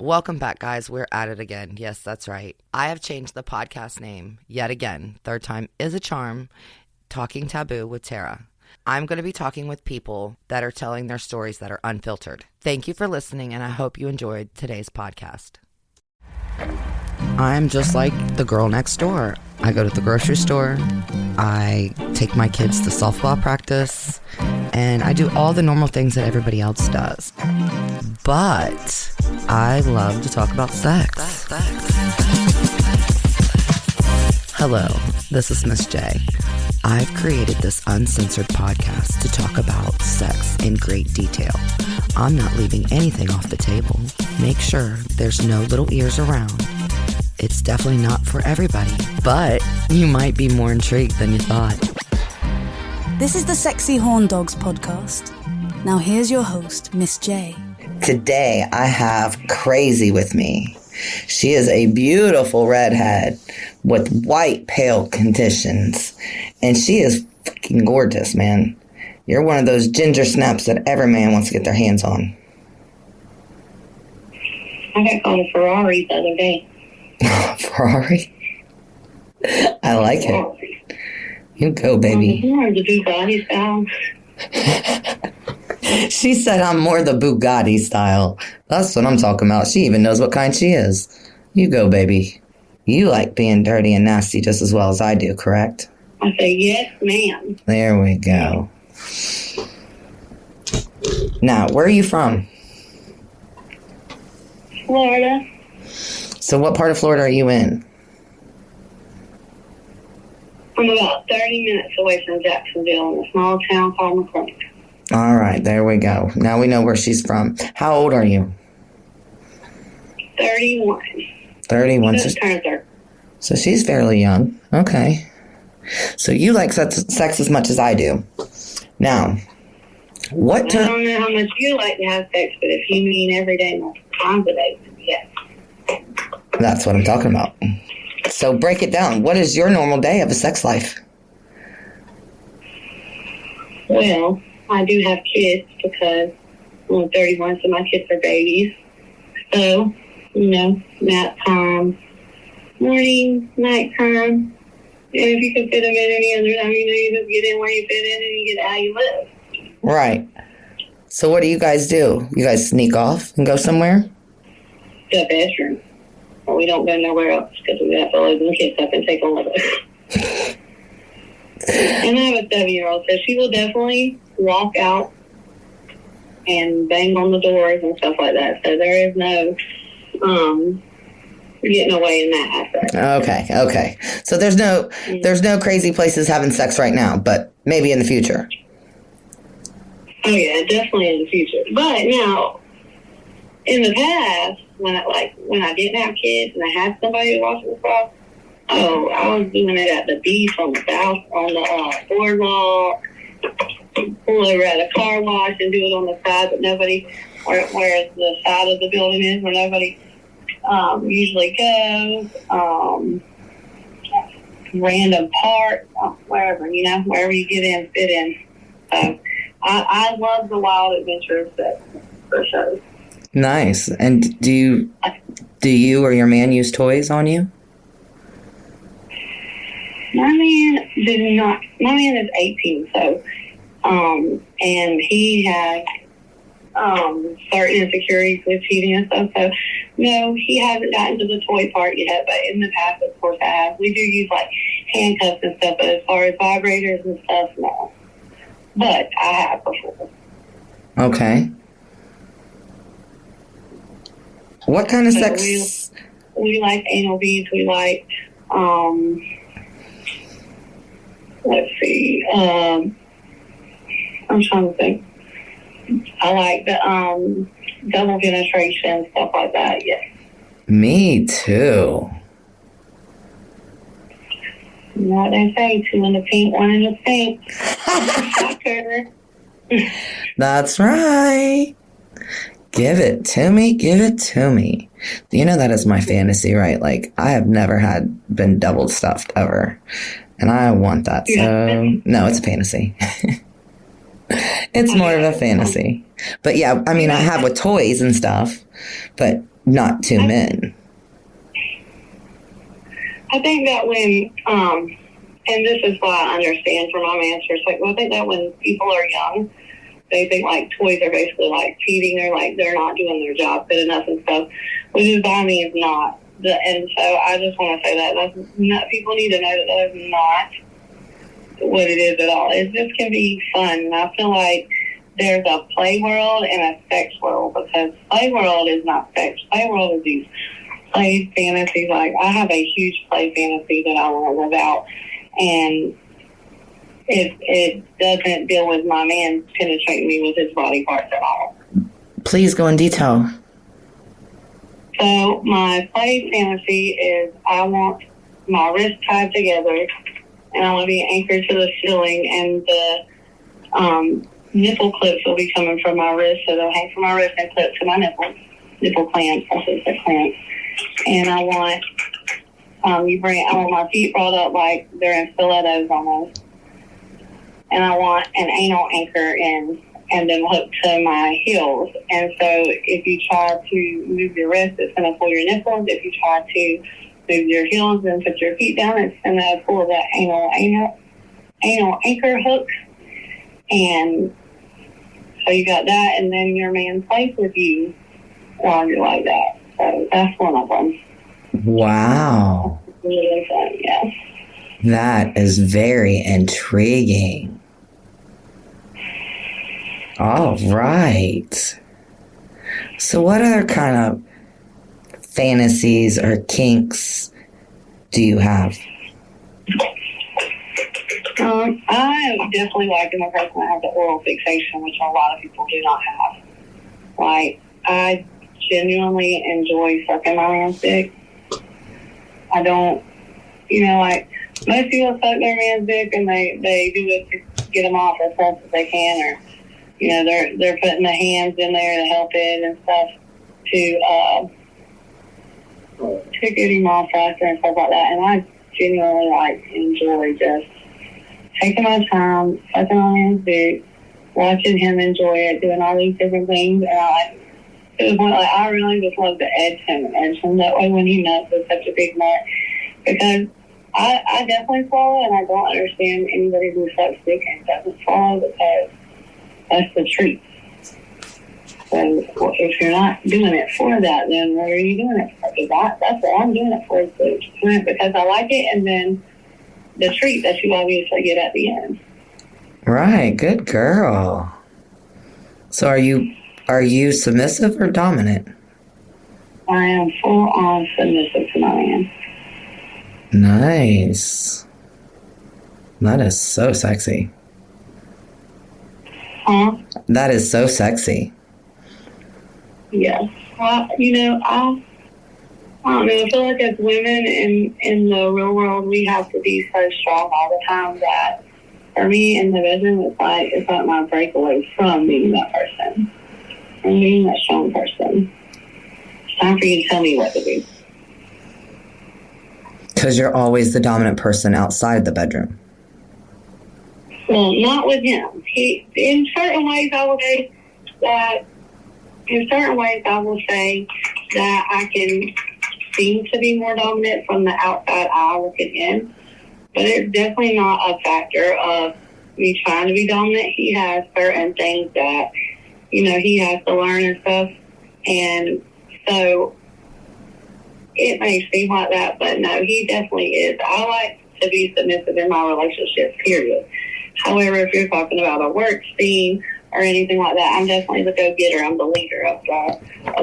Welcome back, guys. We're at it again. Yes, that's right. I have changed the podcast name yet again. Third time is a charm. Talking Taboo with Tara. I'm going to be talking with people that are telling their stories that are unfiltered. Thank you for listening, and I hope you enjoyed today's podcast. I'm just like the girl next door. I go to the grocery store, I take my kids to softball practice, and I do all the normal things that everybody else does. But I love to talk about sex. Hello, this is Miss J. I've created this uncensored podcast to talk about sex in great detail. I'm not leaving anything off the table. Make sure there's no little ears around. It's definitely not for everybody, but you might be more intrigued than you thought. This is the Sexy Horn Dogs podcast. Now here's your host, Miss J. Today I have Krazy with me. She is a beautiful redhead with white pale conditions, and she is fucking gorgeous, man. You're one of those ginger snaps that every man wants to get their hands on. I got called a Ferrari the other day. Ferrari? I like it. You go, baby. I'm more the Bugatti style. She said I'm more the Bugatti style. That's what I'm talking about. She even knows what kind she is. You go, baby. You like being dirty and nasty just as well as I do, correct? I say, yes, ma'am. There we go. Now, where are you from? Florida. So what part of Florida are you in? I'm about 30 minutes away from Jacksonville in a small town called McCormick. All right, there we go. Now we know where she's from. How old are you? 31. 31. Just turned 30. So she's fairly young. Okay. So you like sex as much as I do. Now, what I don't know how much you like to have sex, but if you mean every day, multiple times a day, yes. That's what I'm talking about. So break it down. What is your normal day of a sex life? Well, I do have kids because I'm 31, so my kids are babies. So, nap time, morning, night time. And if you can fit them in any other time, you just get in where you fit in and you get how you live. Right. So what do you guys do? You guys sneak off and go somewhere? The bedroom. Or we don't go nowhere else because we have to load the kids up and take them with us. And I have a 7-year-old, so she will definitely walk out and bang on the doors and stuff like that. So there is no getting away in that aspect. Okay. So there's no crazy places having sex right now, but maybe in the future. Oh yeah, definitely in the future. But now, in the past, when I didn't have kids and I had somebody to watch me cross, I was doing it at the beach on the south, on the boardwalk, pull over at a car wash and do it on the side, but nobody, where the side of the building is, where nobody usually goes, random park, wherever you get in, fit in. So I love the wild adventure of sex, for sure. Nice. And do you or your man use toys on you? My man did not. My man is 18, so and he has certain insecurities with cheating and stuff. So no, he hasn't gotten to the toy part yet. But in the past, of course, I have. We do use like handcuffs and stuff, but as far as vibrators and stuff, no. But I have before. Okay. What kind of sex? We like anal beads. We like, let's see, I'm trying to think. I like the double penetration, stuff like that, yes. Me too. You know what they say, 2 in the pink, 1 in the pink. That's right. Give it to me. You know that is my fantasy, right? Like, I have never been double stuffed ever. And I want that. So, no, it's a fantasy. It's more of a fantasy. But yeah, I mean, I have with toys and stuff. But not two men. I think that when, and this is why I understand from my answers, like, well, I think that when people are young, they think like toys are basically like cheating, or like they're not doing their job good enough and stuff, which is by me is not. And so I just want to say that that's not, people need to know that that is not what it is at all. It just can be fun. And I feel like there's a play world and a sex world, because play world is not sex. Play world is these play fantasies. Like, I have a huge play fantasy that I want to live out, and it doesn't deal with my man penetrating me with his body parts at all. Please go in detail. So my play fantasy is I want my wrists tied together, and I want to be anchored to the ceiling, and the nipple clips will be coming from my wrist, so they'll hang from my wrist and clip to my nipple clamps, I should say clamps. And I want I want my feet brought up like they're in stilettos almost, and I want an anal anchor in, and then hooked to my heels. And so if you try to move your wrist, it's going to pull your nipples. If you try to move your heels and put your feet down, it's going to pull that anal anchor hook. And so you got that, and then your man plays with you while you're like that. So that's one of them. Wow. It's really fun, yeah. That is very intriguing. All right. So what other kind of fantasies or kinks do you have? I definitely like a person that has an oral fixation, which a lot of people do not have. Like, I genuinely enjoy sucking my man's dick. I don't, like, most people suck their man's dick and they do it to get them off as fast as they can, or, they're putting the hands in there to help it and stuff to get him off faster and stuff like that. And I genuinely, enjoy just taking my time, sucking on his dick, watching him enjoy it, doing all these different things. And to the point, I really just love to edge him that way when he nuts with such a big nut. Because I definitely swallow, and I don't understand anybody who sucks dick and doesn't swallow, because that's the treat. So if you're not doing it for that, then what are you doing it for? Because that's what I'm doing it for, is because I like it, and then the treat that you obviously get at the end. Right, good girl. So are you submissive or dominant? I am full on submissive to my man. Nice. That is so sexy. Huh? That is so sexy. Yes. I don't know. I feel like as women in the real world, we have to be so strong all the time that for me in the bedroom, it's like my breakaway from being that person and being that strong person. It's time for you to tell me what to do. Because you're always the dominant person outside the bedroom. Well, not with him. In certain ways, I will say that I can seem to be more dominant from the outside eye looking in, but it's definitely not a factor of me trying to be dominant. He has certain things that, he has to learn and stuff, and so it may seem like that, but no, he definitely is. I like to be submissive in my relationships, period. However, if you're talking about a work scene or anything like that, I'm definitely the go-getter. I'm the leader of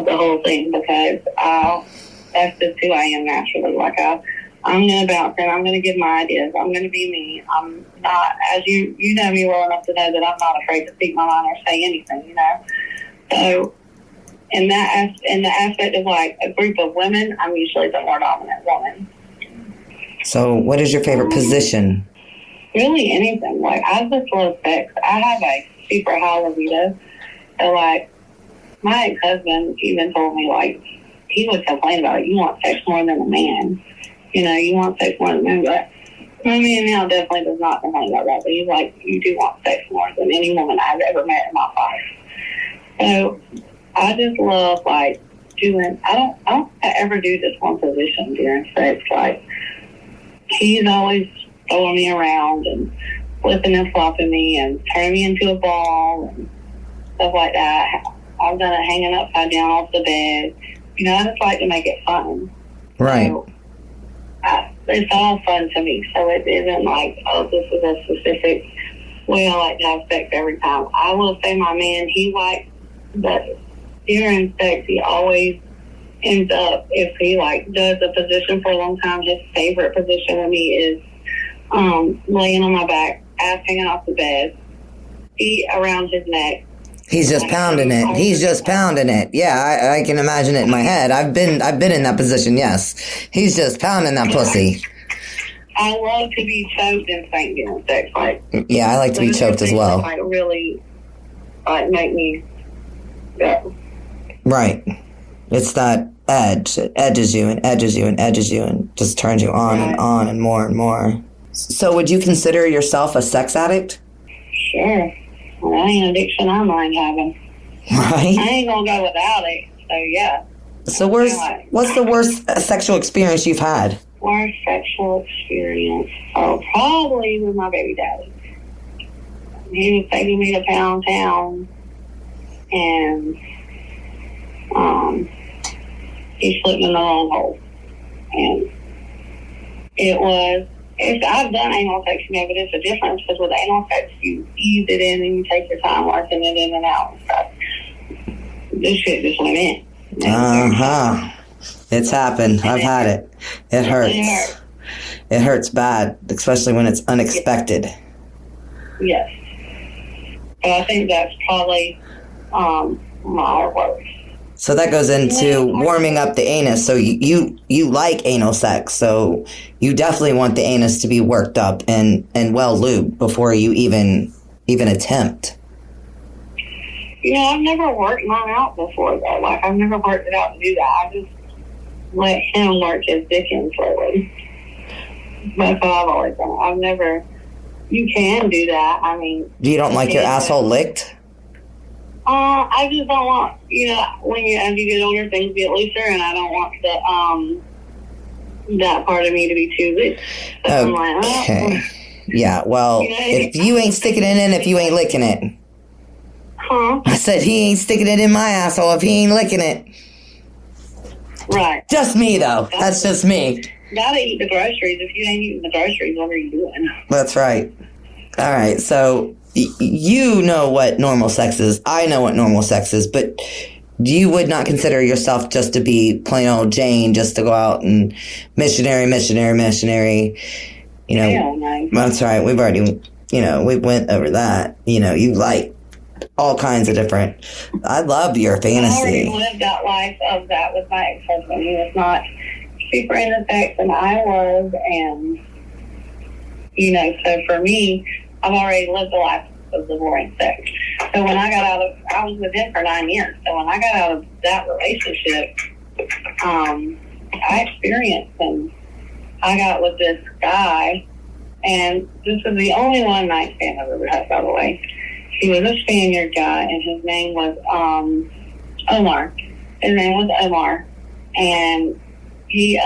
the whole thing, because that's just who I am naturally. Like, I'm going to bounce in. I'm going to give my ideas. I'm going to be me. I'm not, as you know me well enough to know that I'm not afraid to speak my mind or say anything, So in the aspect of like a group of women, I'm usually the more dominant woman. So what is your favorite position? Really anything. Like, I just love sex. I have a super high libido. So, like, my ex-husband even told me, like, he would complain about it. You want sex more than a man. You want sex more than a man. But my man now definitely does not complain about that. But he's like, you do want sex more than any woman I've ever met in my life. So I just love, like, I don't ever do this one position during sex. Like, he's always throwing me around and flipping and flopping me and turning me into a ball and stuff like that. I've done it hanging upside down off the bed. You know, I just like to make it fun. Right. So, it's all fun to me. So it isn't like, oh, this is a specific way I like to have sex every time. I will say my man, he likes that during sex, he always ends up, if he like does a position for a long time, his favorite position with me is laying on my back, ass hanging off the bed, feet around his neck. He's just pounding it. He's just pounding it. Yeah, I can imagine it in my head. I've been in that position. Yes, he's just pounding that pussy. I love to be choked and spank during sex. Like, yeah, I like to be choked as well. Like, really, like, make me go. Right. It's that edge. It edges you and edges you and edges you and just turns you on and on and more and more. So, would you consider yourself a sex addict? Sure. Well, that ain't an addiction I mind having. Right. I ain't gonna go without it. So yeah. So what's the worst sexual experience you've had? Worst sexual experience? Oh, probably with my baby daddy. He was taking me to Pound Town, and he slipped in the long hole, and I've done anal sex, you know, but it's a difference because with anal sex, you ease it in and you take your time working it in and out and stuff. This shit just went in. It's happened. I've had it. It hurts. It hurts bad, especially when it's unexpected. Yes. But I think that's probably my worst. So that goes into warming up the anus. So you like anal sex. So you definitely want the anus to be worked up and well lubed before you even attempt. You know, I've never worked mine out before, though. Like, I've never worked it out to do that. I just let him work his dick in slowly. That's what I've always done. I've never... You can do that. I mean... You don't like your asshole licked? I just don't want... You know, as you get older, things get looser, and I don't want that part of me to be too loose. So okay. I'm like, yeah, well, if you ain't sticking it in, if you ain't licking it... Huh? I said he ain't sticking it in my asshole if he ain't licking it. Right. Just me, though. That's just me. Gotta eat the groceries. If you ain't eating the groceries, what are you doing? That's right. All right, so you know what normal sex is. I know what normal sex is, but you would not consider yourself just to be plain old Jane, just to go out and missionary. You know, Hell no. That's right. We've already, we went over that. You know, you like all kinds of different. I love your fantasy. I already lived that life of that with my ex-husband. He was not super into sex, and I was, and so for me, I've already lived the life of the boring sex. So when I got I was with him for 9 years. So when I got out of that relationship, I experienced, and I got with this guy, and this was the only one night stand I've ever had, by the way. He was a Spaniard guy, and his name was Omar. His name was Omar, and he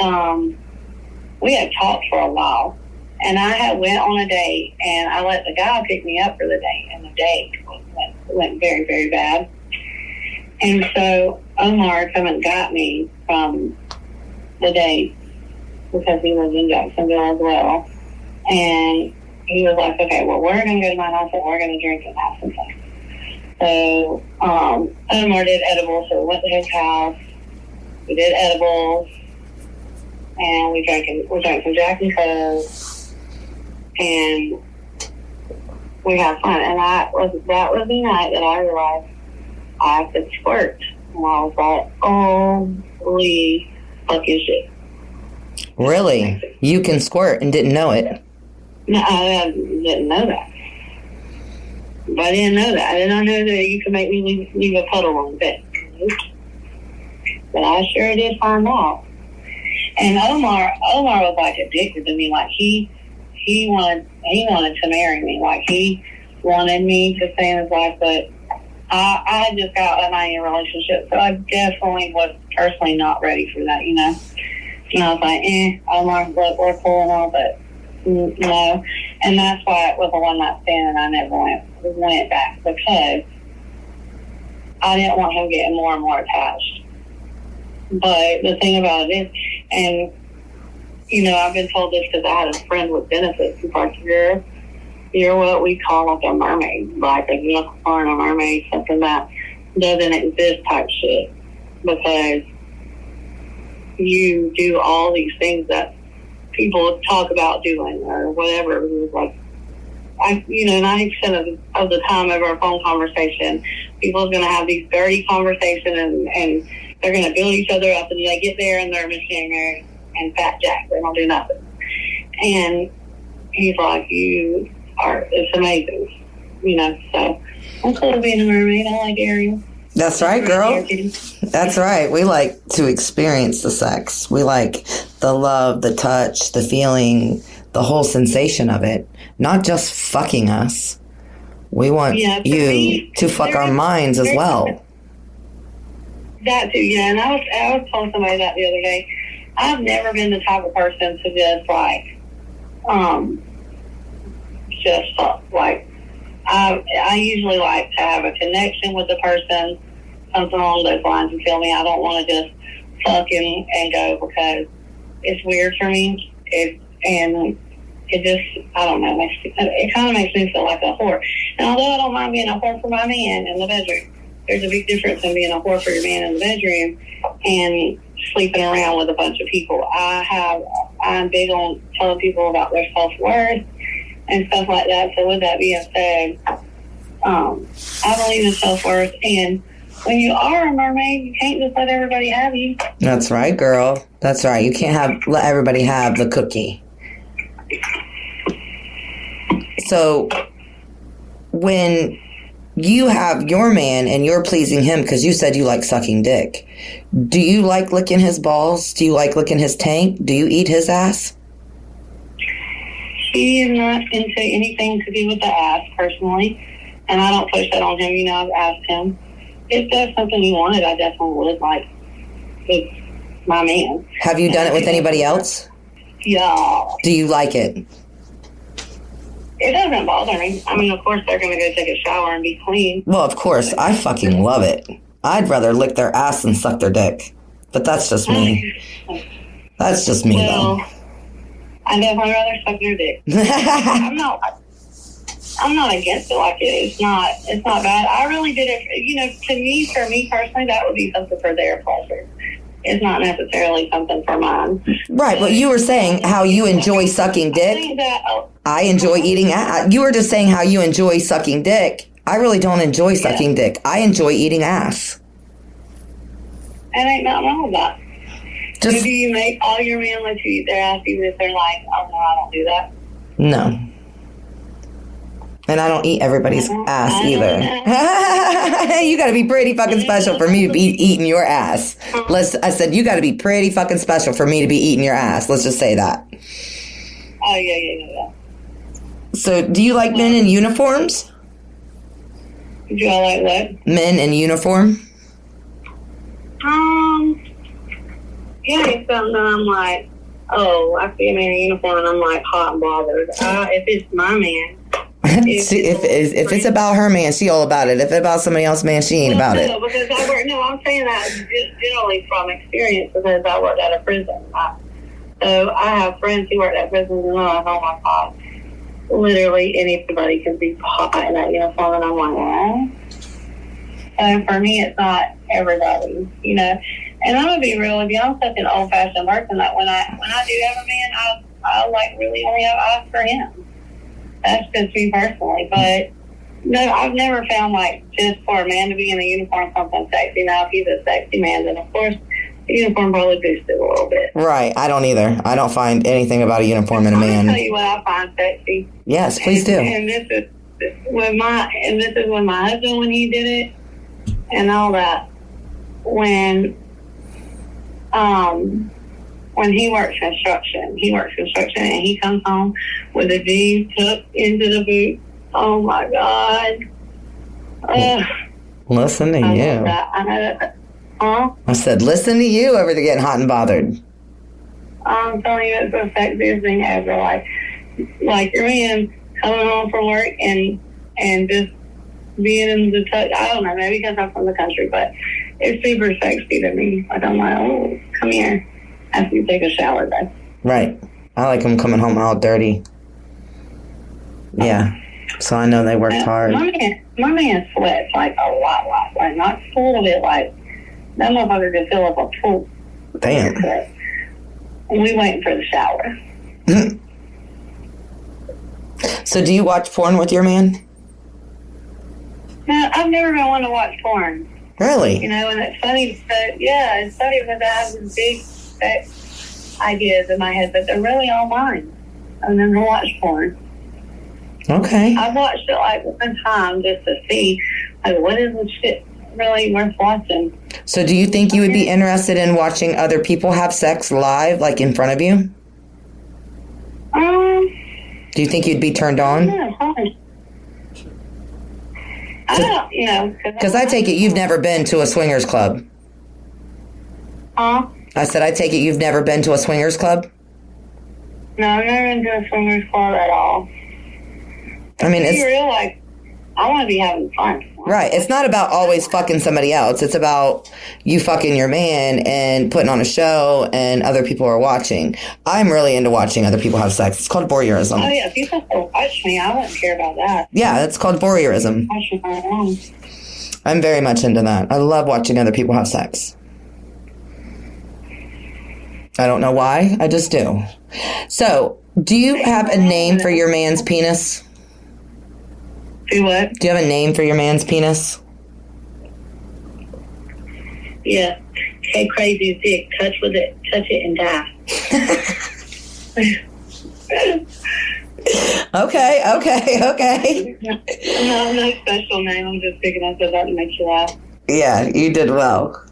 we had talked for a while, and I had went on a date, and I let the guy pick me up for the date, and the date went very, very bad. And so Omar come and got me from the date because he lives in Jacksonville as well, and he was like, okay, well, we're going to go to my house and we're going to drink and have some fun. So Omar did edibles, so we went to his house. We did edibles, and we drank some Jack and Coke, and we had fun. And that was the night that I realized I could squirt. And I was like, holy fucking shit. Really? You can squirt and didn't know it? No, I didn't know that. But I didn't know that. I did not know that you could make me leave a puddle on the bed. But I sure did find out. And Omar was like addicted to me. Like he wanted to marry me. Like he wanted me to stay in his life, but I had just got out of my relationship, so I definitely was personally not ready for that, you know. And I was like, I'm like, look, we're cool and all, but no. And that's why it was a one-night stand, and I never went back, because I didn't want him getting more and more attached. But the thing about it is, and, you know, I've been told this because I had a friend with benefits who's like, you're what we call like a mermaid, like a unicorn, a mermaid, something that doesn't exist type shit, because you do all these things that people talk about doing or whatever. Like, 90% of the time of our phone conversation, people are going to have these dirty conversations and they're going to build each other up, and they get there and they're missionary and fat jack. They don't do nothing. And he's like, it's amazing, you know. So I'm cool with being a mermaid. I like Ariel. That's right, girl. That's right. We like to experience the sex. We like the love, the touch, the feeling, the whole sensation of it. Not just fucking us. We want you to fuck our minds as well. That too, yeah. And I was telling somebody that the other day. I've never been the type of person to just fuck. Like, I usually like to have a connection with the person, something along those lines. You feel me? I don't want to just fuck and go, because it's weird for me. It just, I don't know, it kind of makes me feel like a whore. And although I don't mind being a whore for my man in the bedroom, there's a big difference in being a whore for your man in the bedroom and sleeping around with a bunch of people. I'm big on telling people about their self-worth and stuff like that. So with that being said, I believe in self-worth. And when you are a mermaid, you can't just let everybody have you. That's right, girl. That's right. You can't let everybody have the cookie. So when you have your man and you're pleasing him, because you said you like sucking dick, do you like licking his balls? Do you like licking his tank? Do you eat his ass? He is not into anything to do with the ass, personally, and I don't push that on him. You know, I've asked him. If that's something he wanted, I definitely would. Like, it's my man. Have you done it with anybody else? Yeah. Do you like it? It doesn't bother me. I mean, of course, they're going to go take a shower and be clean. Well, of course. I fucking love it. I'd rather lick their ass than suck their dick. But that's just me. That's just me, though. I'd definitely rather suck your dick. I'm not against it. Like, it's not bad. I really did it, for me personally, that would be something for their pleasure. It's not necessarily something for mine. Right, but you were saying how you enjoy sucking dick. I enjoy eating ass. You were just saying how you enjoy sucking dick. I really don't enjoy sucking dick. I enjoy eating ass. And ain't nothing wrong with that. Do you make all your men let you eat their ass even if they're like, oh no, I don't do that? No. And I don't eat everybody's ass either. You got to be pretty fucking special for me to be eating your ass. I said, you got to be pretty fucking special for me to be eating your ass. Let's just say that. Oh, yeah. So, do you like men in uniforms? Do I like what? Men in uniform? Yeah, it's something that I'm like, oh, I see a man in uniform and I'm like hot and bothered. If it's my man. If it's about her man, she all about it. If it's about somebody else's man, she ain't about it. Because I'm saying that just generally from experience, because I worked at a prison. So I have friends who work at prisons, and I'm like, oh my God, literally anybody can be hot in that uniform, and I'm like, well. So for me, it's not everybody, you know. And I'm gonna be real with you. I'm such an old-fashioned person that when I do have a man, I like really only have eyes for him. That's just me personally, but no, I've never found like just for a man to be in a uniform something sexy. Now, if he's a sexy man, then of course the uniform probably boosts it a little bit. Right, I don't either. I don't find anything about a uniform in a man. I'm gonna tell you what I find sexy. Yes, please do. And this is when my husband, when he did it and all that, when he works construction and he comes home with the jeans tucked into the boot. Oh my God. Listen to I you. love that. I know that. Huh? I said, listen to you over there getting hot and bothered. I'm telling you, it's the sexiest thing ever. Like your man coming home from work and just being in the touch. I don't know, maybe because I'm from the country, but it's super sexy to me. Like, I'm like, oh, come here after you take a shower, though. Right. I like them coming home all dirty. Yeah. So I know they worked hard. My man sweats like a lot. Like, not full of it. Like, that motherfucker could fill up a pool. Damn. And we waiting for the shower. So do you watch porn with your man? No, I've never been one to watch porn. Really? You know, and it's funny, but yeah, it's funny because I have these big sex ideas in my head, but they're really all mine. I've never watched porn. Okay. I've watched it like one time just to see, like, what is this shit really worth watching? So do you think you would be interested in watching other people have sex live, like in front of you? Do you think you'd be turned on? Yeah, fine. I don't, you know. Because I take it you've never been to a swingers club. Huh? I said, I take it you've never been to a swingers club? No, I've never been to a swingers club at all. I mean, it's... real, like, I want to be having fun. Right. It's not about always fucking somebody else. It's about you fucking your man and putting on a show and other people are watching. I'm really into watching other people have sex. It's called voyeurism. Oh, yeah. If people still watch me, I wouldn't care about that. Yeah, it's called voyeurism. Watching my own. I'm very much into that. I love watching other people have sex. I don't know why. I just do. So, do you have a name for your man's penis? Do what? Do you have a name for your man's penis? Yeah. Hey, Krazy's dick. Touch it and die. Okay. No special name. I'm just picking up so that to make you laugh. Yeah, you did well.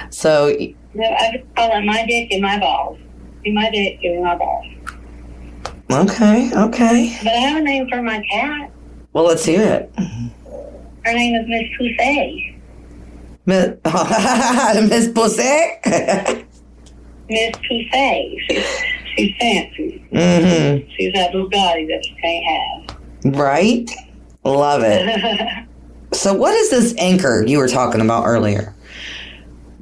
So... No, I just call it my dick and my balls. Be my dick, give me my balls. Okay. But I have a name for my cat. Well, let's hear it. Her name is Miss Pussy. Miss Pussy? Miss Pussy. She's fancy. Mm-hmm. She's that Bugatti that you can't have. Right? Love it. So what is this anchor you were talking about earlier?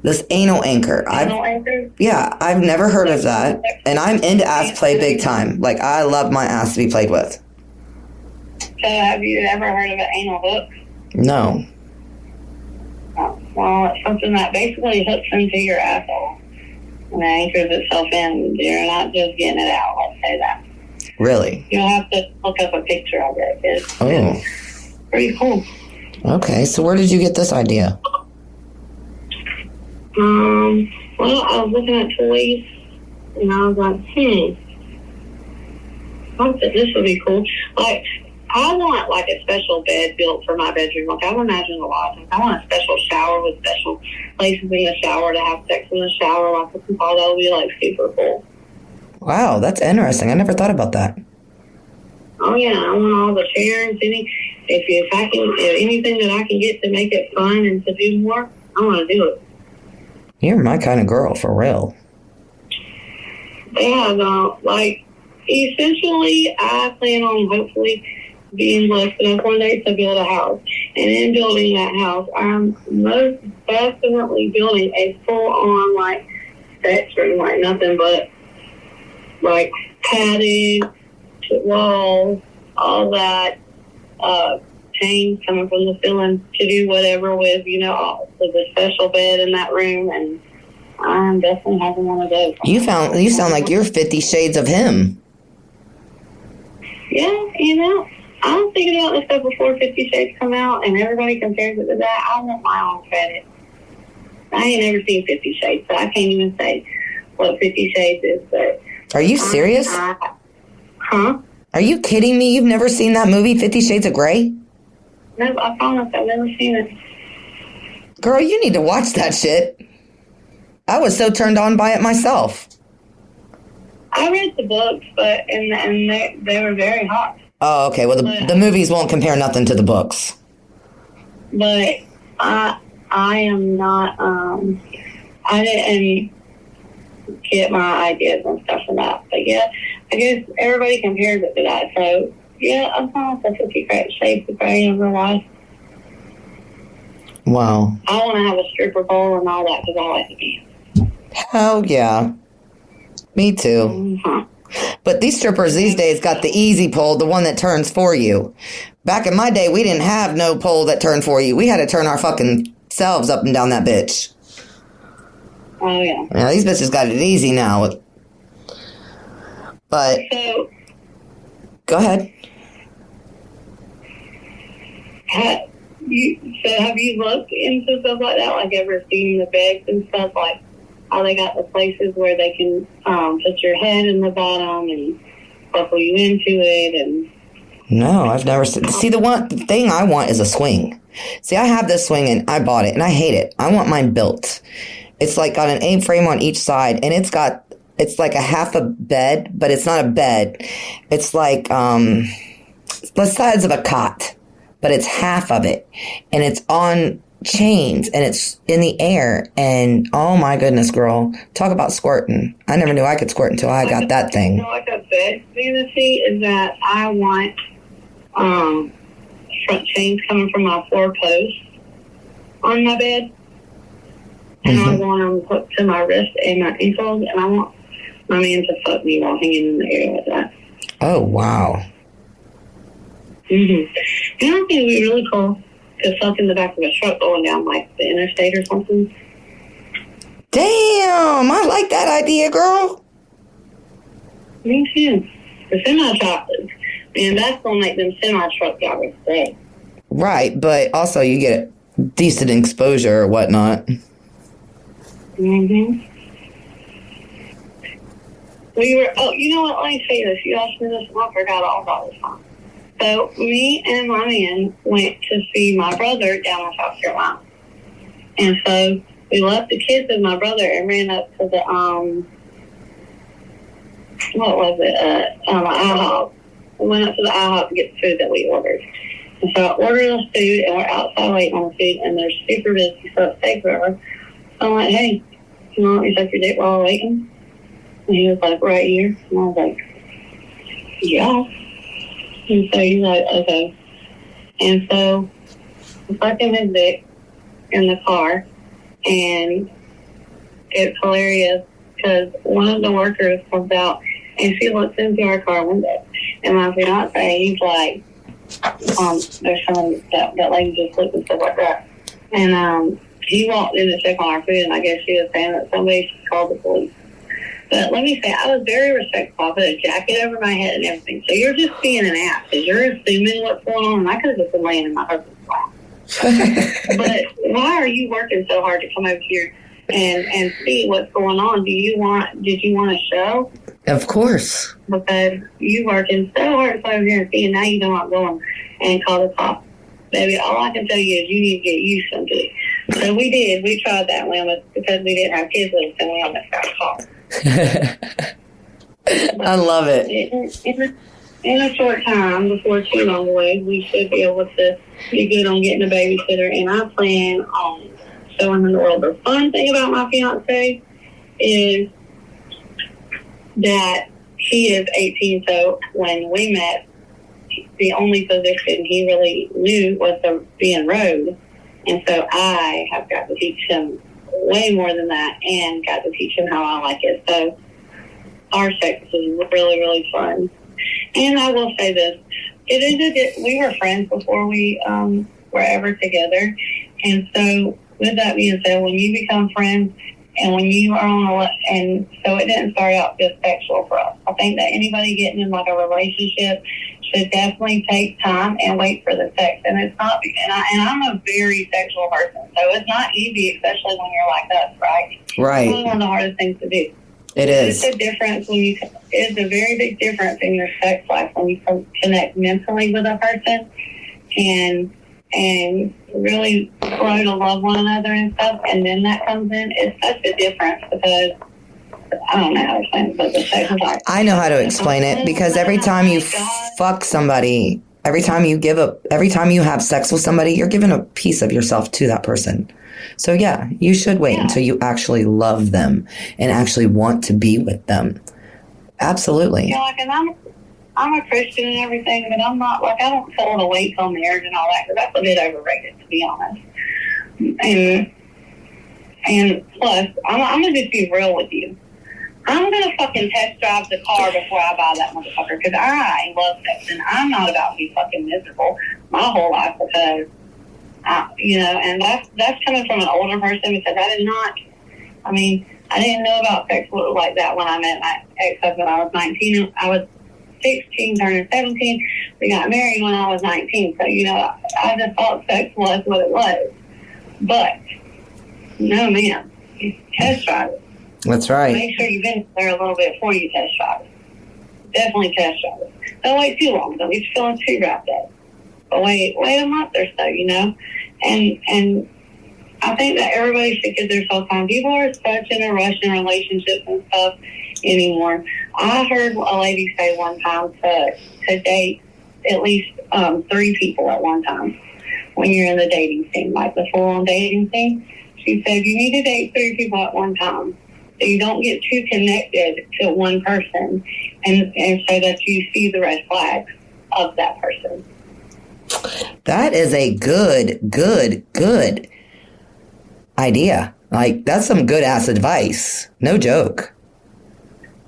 This anal anchor. Anchor? Yeah, I've never heard of that. And I'm into ass play big time. Like, I love my ass to be played with. So have you ever heard of an anal hook? No. Oh, well, it's something that basically hooks into your asshole and anchors itself in. You're not just getting it out, let's say that. Really? You'll have to look up a picture of it. It's pretty cool. Okay, so where did you get this idea? Well, I was looking at toys, and I was like, I think this would be cool. Like, I want, like, a special bed built for my bedroom. Like, I've imagined a lot of things. I want a special shower with special places in the shower to have sex in the shower. Like, I thought that would be, like, super cool. Wow, that's interesting. I never thought about that. Oh, yeah, I want all the chairs, anything that I can get to make it fun and to do more, I want to do it. You're my kind of girl, for real. Yeah, like, essentially, I plan on hopefully being blessed enough one day to build a house. And in building that house, I'm most definitely building a full-on, like, sex room, like, nothing but, like, padded walls, all that, chains coming from the ceiling to do whatever with, with a special bed in that room, and I'm definitely having one of those. You sound like you're 50 Shades of him. Yeah, I was thinking about this stuff before 50 Shades come out, and everybody compares it to that. I want my own credit. I ain't never seen 50 Shades, so I can't even say what 50 Shades is, but... Are you serious? Huh? Are you kidding me? You've never seen that movie, 50 Shades of Grey? No, I promise I've never seen it. Girl, you need to watch that shit. I was so turned on by it myself. I read the books, but and they were very hot. Oh, okay. Well, the movies won't compare nothing to the books. but I am not. I didn't get my ideas and stuff from that. But yeah, I guess everybody compares it to that. So yeah, I'm fine with the 50 shades of gray in real life. Wow. I want to have a stripper pole and all that because I like to dance. Hell yeah. Me too. Mm-hmm. But these strippers these days got the easy pole, the one that turns for you. Back in my day, we didn't have no pole that turned for you. We had to turn our fucking selves up and down that bitch. Oh, yeah. Now, these bitches got it easy now. But, So, go ahead. have you looked into stuff like that? Like, ever seen the beds and stuff? Like, how they got the places where they can put your head in the bottom and buckle you into it? And No, I've never seen. See, the thing I want is a swing. See, I have this swing and I bought it and I hate it. I want mine built. It's like got an A-frame on each side and it's like a half a bed, but it's not a bed. It's like the size of a cot, but it's half of it. And it's on chains and it's in the air. And oh my goodness, girl, talk about squirting. I never knew I could squirt until I got that thing. Like I said, fantasy is that I want front chains coming from my 4 posts on my bed. And I want them hooked to my wrist and my ankles, and I want my man to fuck me while hanging in the air like that. Oh, wow. And I think it would be really cool to fuck in the back of a truck going down, like, the interstate or something. Damn, I like that idea, girl. Me too. The semi-truck, man, that's going to make them semi-truck drivers sick. Right, but also you get decent exposure or whatnot. You know what? Let me say this. You asked me this, and I forgot all about this time. So, me and my man went to see my brother down in South Carolina. And so, we left the kids with my brother and ran up to the, IHOP. We went up to the IHOP to get the food that we ordered. And so, I ordered us food, and we're outside waiting on the food, and they're super busy, so it's taking forever. So I'm like, hey, you want me to suck your dick while I'm waiting? And he was like, right here. And I was like, yeah. And so he's like, okay. And so I'm sucking his dick in the car. And it's hilarious because one of the workers comes out and she looks into our car window. And my fiance, he's like, there's someone that lady just looked and stuff like that. And he walked in to check on our food, and I guess she was saying that somebody should call the police. But let me say, I was very respectful. I put a jacket over my head and everything. So you're just being an ass because you're assuming what's going on, and I could have just been laying in my husband's lap. But why are you working so hard to come over here and see what's going on? Did you want a show? Of course. Because you working so hard to come over here and see, and now you don't want to go and call the cops. Baby, all I can tell you is you need to get used to it. So we did. We tried that. Because we didn't have kids with us, and we almost got caught. I love it. In a short time, before too long away, we should be able to be good on getting a babysitter. And I plan on showing the world. The fun thing about my fiance is that he is 18. So when we met, the only position he really knew was to be in road. And so I have got to teach him way more than that and got to teach him how I like it. So our sex is really, really fun. And I will say this, we were friends before we were ever together. And so with that being said, when you become friends and when you are and so it didn't start out just sexual for us. I think that anybody getting in like a relationship should definitely take time and wait for the sex. And it's not, and I'm a very sexual person, so it's not easy, especially when you're like us, right? Right. It's one of the hardest things to do. It is. It's a very big difference in your sex life when you connect mentally with a person and really grow to love one another and stuff, and then that comes in. It's such a difference because I don't know how to explain it, but the sex is like, I know how to explain it because every time you fuck somebody, Every time you have sex with somebody, you're giving a piece of yourself to that person. So yeah, you should wait until you actually love them and actually want to be with them. Absolutely. Yeah, like, and I'm a Christian and everything, but I'm not, like, I don't tell her to wait till marriage and all that, because that's a bit overrated, to be honest. And plus, I'm going to just be real with you. I'm going to fucking test drive the car before I buy that motherfucker, because I love sex, and I'm not about to be fucking miserable my whole life, because, and that's coming from an older person, because I didn't know about sex like that when I met my ex-husband. I was 19. I was 16, turning 17. We got married when I was 19. So, I just thought sex was what it was. But, no, man. Test drive it. That's right. Make sure you've been there a little bit before you test drive it. Definitely test drive it. Don't wait too long. Don't get feeling too wrapped up. But wait a month or so, And I think that everybody should give themselves time. People are such in a rush in relationships and stuff anymore. I heard a lady say one time to date at least 3 people at one time when you're in the dating scene, like the full-on dating scene. She said you need to date 3 people at one time so you don't get too connected to one person and so that you see the red flags of that person. That is a good idea. Like, that's some good ass advice. No joke.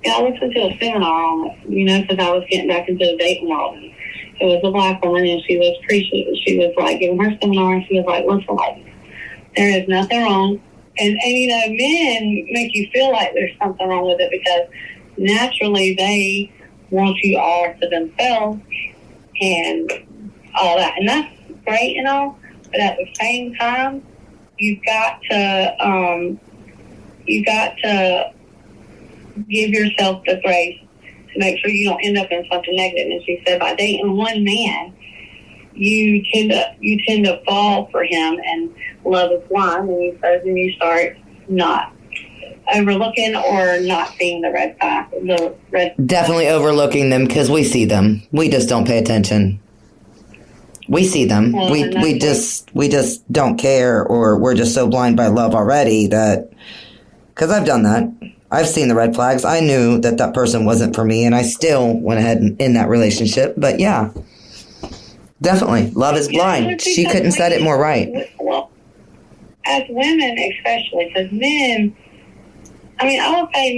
Yeah, I listened to a seminar on it, because I was getting back into the dating world. It was a black woman, and she was preaching. She was like giving her seminar, and she was like, "Listen, ladies, there is nothing wrong." And men make you feel like there's something wrong with it because naturally they want you all to themselves and all that, and that's great and all. But at the same time, you've got to give yourself the grace to make sure you don't end up in something negative. And she said, by dating one man, you tend to fall for him, and love is blind, and you start not overlooking or not seeing the red flag. Definitely overlooking them because we see them. We just don't pay attention. We see them. Well, we just don't care, or we're just so blind by love already that, because I've done that. I've seen the red flags. I knew that person wasn't for me, and I still went ahead in that relationship. But yeah, definitely, love is blind. She couldn't said it more right. Well, as women especially, because men, I would say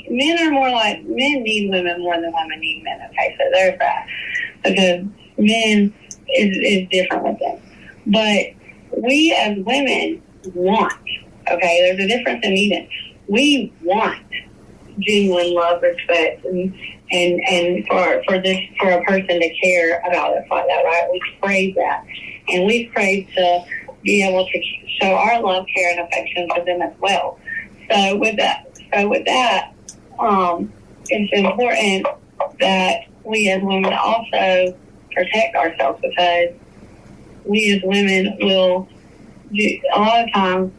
men are more like, men need women more than women need men. Okay, so there's that. Because men is different with them. But we as women want, okay, there's a difference in needing. We want genuine love, respect, and for a person to care about us like that, right? We crave that. And we crave to be able to show our love, care, and affection for them as well. So with that, it's important that we as women also protect ourselves, because we as women will do, a lot of times,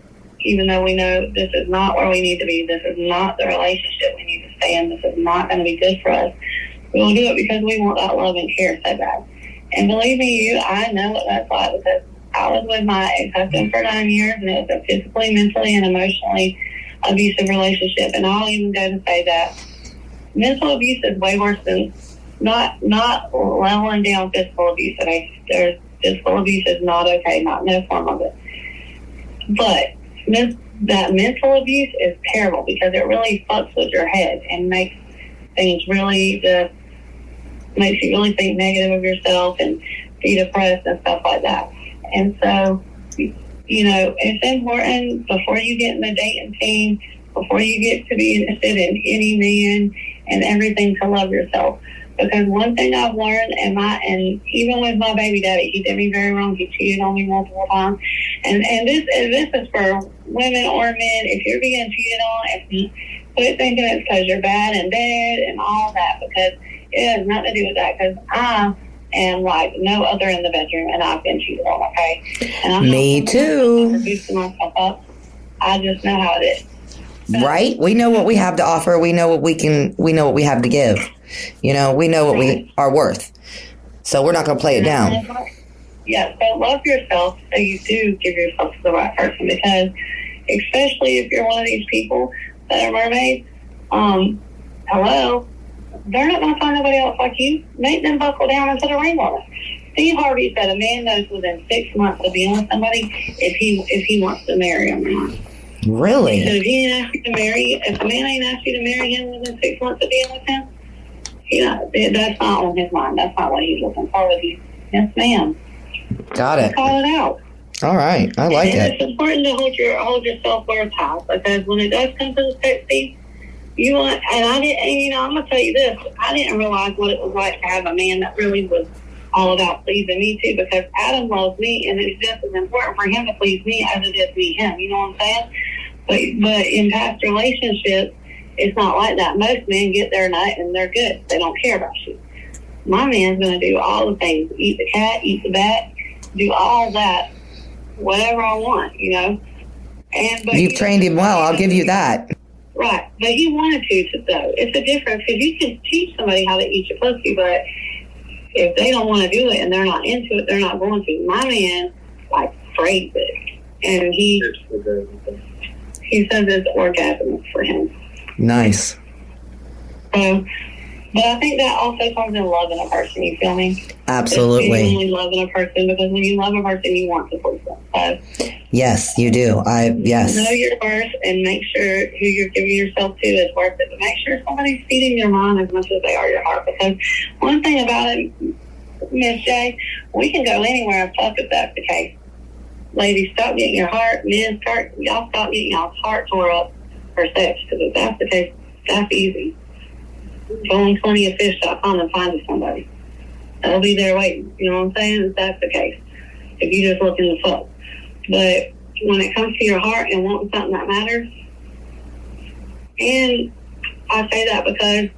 even though we know this is not where we need to be, this is not the relationship we need to stay in, this is not going to be good for us, we will do it because we want that love and care so bad. And believe me, I know what that's like, because I was with my ex-husband for 9 years, and it was a physically, mentally, and emotionally abusive relationship. And I'll even go to say that mental abuse is way worse than not leveling down physical abuse. There's physical abuse is not okay, not no form of it. But that mental abuse is terrible, because it really fucks with your head and makes things really makes you really think negative of yourself and be depressed and stuff like that. And so, it's important before you get in the dating scene, before you get to be interested in any man and everything, to love yourself. Because one thing I've learned, and even with my baby daddy, he did me very wrong. He cheated on me multiple times. And this is for women or men. If you're being cheated on, quit thinking it's because you're bad in bed and all that, because it has nothing to do with that. Because I am like no other in the bedroom, and I've been cheated on, okay? And I'm Me too. Boosting myself up. I just know how it is. Right? We know what we have to offer. We know what we have to give. We know what we are worth. So we're not going to play it down. Yeah, so love yourself so you do give yourself to the right person, because especially if you're one of these people that are mermaids, hello, they're not going to find nobody else like you. Make them buckle down and put a ring on it. Steve Harvey said a man knows within 6 months of being with somebody if he wants to marry them or not. Really? So if he ain't asked you to marry, if a man ain't asked you to marry him within 6 months of being with him, that's not on his mind. That's not what he's looking for with you. Yes, ma'am. Got it. Call it out. All right. I like it. It's important to hold your self-worth high, because when it does come to the sexy, you want, and I didn't, I'm going to tell you this, I didn't realize what it was like to have a man that really was all about pleasing me too, because Adam loves me, and it's just as important for him to please me as it is me him. You know what I'm saying? But in past relationships, it's not like that. Most men get their nut and they're good. They don't care about you. My man's going to do all the things: eat the cat, eat the bat, do all that, whatever I want, you know. But you've trained him well. I'll give you that. Right, but he wanted to though. It's a difference, because you can teach somebody how to eat your pussy, but if they don't want to do it and they're not into it, they're not going to. My man, craves it, and he says it's orgasm for him. Nice. But I think that also comes in loving a person. You feel me? Absolutely. Genuinely loving a person, because when you love a person, you want to please them. So yes, you do. Yes. Know your worth and make sure who you're giving yourself to is worth it. But make sure somebody's feeding your mind as much as they are your heart. Because one thing about it, Miss J, we can go anywhere and fuck if that's the case. Ladies, stop getting your heart. Men, y'all stop getting y'all's heart tore up for sex. Because if that's the case, that's easy. Go on 20offish.com and find somebody. They'll be there waiting. You know what I'm saying? If that's the case. If you just looking to fuck. But when it comes to your heart and wanting something that matters, and I say that because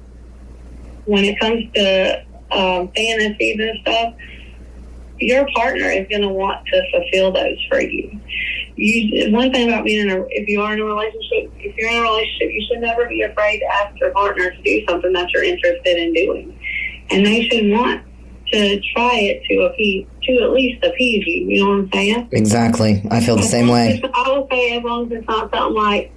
when it comes to fantasies and stuff, your partner is going to want to fulfill those for you. One thing about being if you're in a relationship, you should never be afraid to ask your partner to do something that you're interested in doing, and they should want to try it to at least appease you. You know what I'm saying? Exactly. I feel the same way. I will say, as long as it's not something like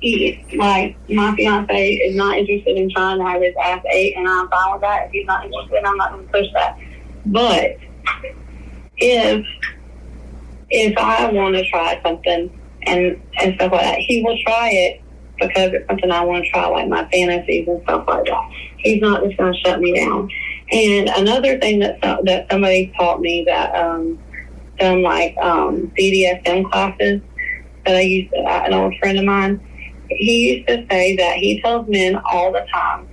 eat. Like, my fiance is not interested in trying to have his ass ate, and I'm fine with that. If he's not interested, I'm not going to push that. But if I want to try something and stuff like that, he will try it because it's something I want to try, like my fantasies and stuff like that. He's not just going to shut me down. And another thing that somebody taught me that some BDSM classes that I used to, an old friend of mine, he used to say that he tells men all the time,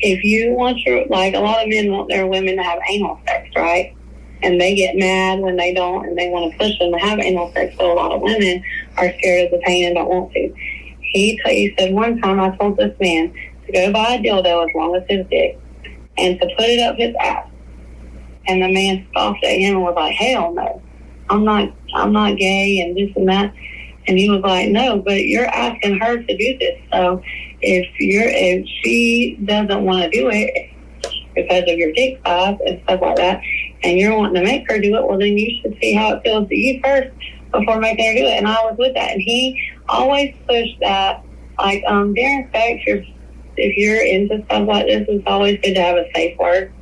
if you want a lot of men want their women to have anal sex, right? And they get mad when they don't, and they want to push them to have anal sex. So a lot of women are scared of the pain and don't want to. He said one time, I told this man to go buy a dildo as long as his dick and to put it up his ass. And the man scoffed at him and was like, hell no, I'm not gay and this and that. And he was like, no, but you're asking her to do this. So if she doesn't want to do it because of your dick size and stuff like that, and you're wanting to make her do it, well, then you should see how it feels to you first before making her do it. And I was with that. And he always pushed that, during sex, if you're into stuff like this, it's always good to have a safe word.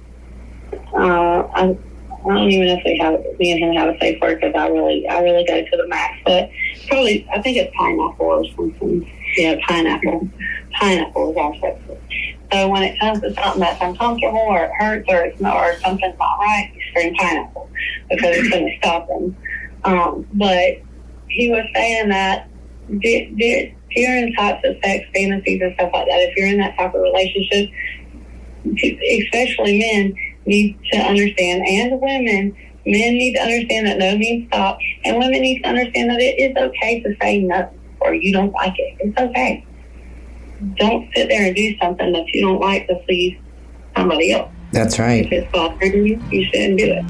I don't even know if me and him have a safe word, because I really go to the max. But probably, I think it's pineapple or something. Yeah, pineapple. Pineapple is our sex word. So when it comes to something that's uncomfortable or it hurts or something's not right, you scream pineapple because it's going to stop them. But he was saying that during types of sex fantasies and stuff like that, if you're in that type of relationship, especially men need to understand, and women, men need to understand that no means stop, and women need to understand that it is okay to say no or you don't like it. It's okay. Don't sit there and do something that you don't like to please somebody else. That's right. If it's bothering you, you shouldn't do it.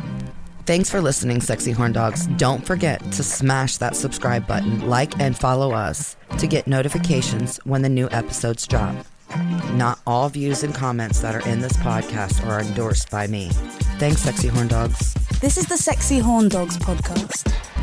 Thanks for listening, Sexy Horn Dogs. Don't forget to smash that subscribe button, like and follow us to get notifications when the new episodes drop. Not all views and comments that are in this podcast are endorsed by me. Thanks, Sexy Horn Dogs. This is the Sexy Horn Dogs podcast.